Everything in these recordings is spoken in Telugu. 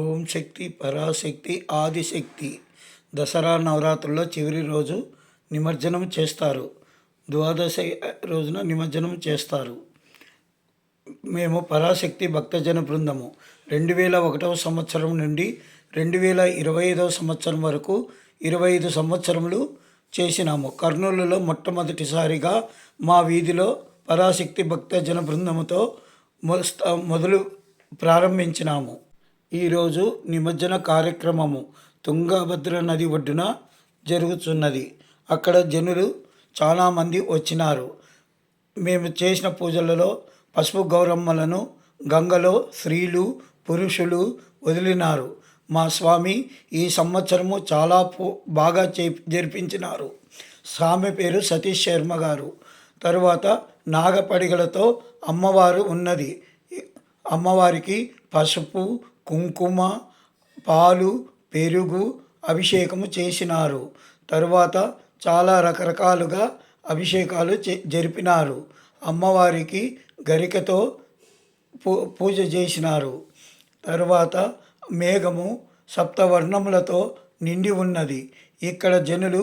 ఓం శక్తి పరాశక్తి ఆదిశక్తి దసరా నవరాత్రుల్లో చివరి రోజు నిమజ్జనం చేస్తారు. ద్వాదశి రోజున నిమజ్జనం చేస్తారు. మేము పరాశక్తి భక్తజన బృందము 2001వ సంవత్సరం నుండి 2025వ సంవత్సరం వరకు 25 సంవత్సరములు చేసినాము. కర్నూలులో మొట్టమొదటిసారిగా మా వీధిలో పరాశక్తి భక్తజన బృందముతో మొదలు ప్రారంభించినాము. ఈరోజు నిమజ్జన కార్యక్రమము తుంగభద్ర నది ఒడ్డున జరుగుతున్నది. అక్కడ జనులు చాలామంది వచ్చినారు. మేము చేసిన పూజలలో పసుపు గౌరమ్మలను గంగలో స్త్రీలు పురుషులు వదిలినారు. మా స్వామి ఈ సంవత్సరము చాలా బాగా జరిపించినారు. స్వామి పేరు సతీష్ శర్మ గారు. తరువాత నాగపడిగలతో అమ్మవారు ఉన్నది. అమ్మవారికి పసుపు కుంకుమ పాలు పెరుగు అభిషేకము చేసినారు. తరువాత చాలా రకరకాలుగా అభిషేకాలు జరిపినారు. అమ్మవారికి గరికతో పూజ చేసినారు. తరువాత మేఘము సప్తవర్ణములతో నిండి ఉన్నది. ఇక్కడ జనులు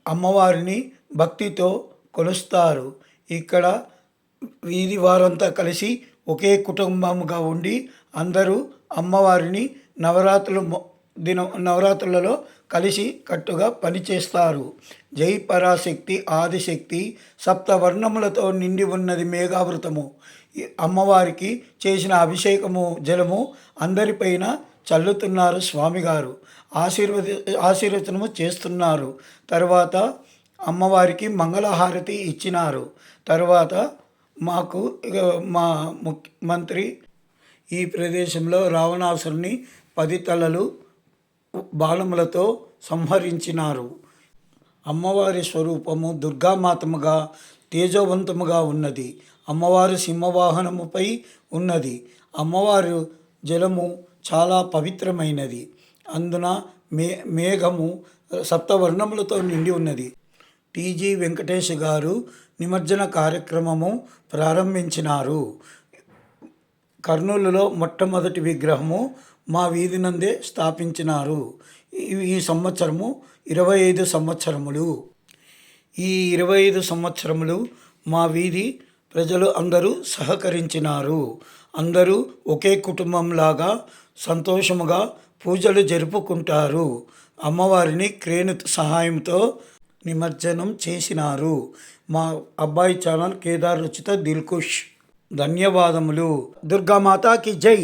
అమ్మవారిని భక్తితో కొలుస్తారు. ఇక్కడ వీధి వారంతా కలిసి ఒకే కుటుంబంగా ఉండి అందరూ అమ్మవారిని నవరాత్రులలో కలిసి కట్టుగా పనిచేస్తారు. జై పరాశక్తి ఆదిశక్తి సప్తవర్ణములతో నిండి ఉన్నది మేఘావృతము. అమ్మవారికి చేసిన అభిషేకము జలము అందరిపైన చల్లుతున్నారు. స్వామిగారు ఆశీర్వచనము చేస్తున్నారు. తర్వాత అమ్మవారికి మంగళహారతి ఇచ్చినారు. తర్వాత మాకు మా ముఖ్యమంత్రి ఈ ప్రదేశంలో రావణాసురుని 10 తలలు బాణములతో సంహరించినారు. అమ్మవారి స్వరూపము దుర్గామాతముగా తేజోవంతముగా ఉన్నది. అమ్మవారు సింహవాహనముపై ఉన్నది. అమ్మవారు జలము చాలా పవిత్రమైనది. అందున మేఘము సప్తవర్ణములతో నిండి ఉన్నది. టీజీ వెంకటేష్ గారు నిమజ్జన కార్యక్రమము ప్రారంభించినారు. కర్నూలులో మొట్టమొదటి విగ్రహము మా వీధి నందే స్థాపించినారు. ఈ సంవత్సరము 25 సంవత్సరములు. ఈ 25 సంవత్సరములు మా వీధి ప్రజలు అందరూ సహకరించినారు. అందరూ ఒకే కుటుంబంలాగా సంతోషముగా పూజలు జరుపుకుంటారు. అమ్మవారిని క్రేను సహాయంతో నిమజ్జనం చేసినారు. మా అబ్బాయి ఛానల్ కేదార్ రుచిత దిల్కుష్. ధన్యవాదములు. దుర్గామాతాకి జై.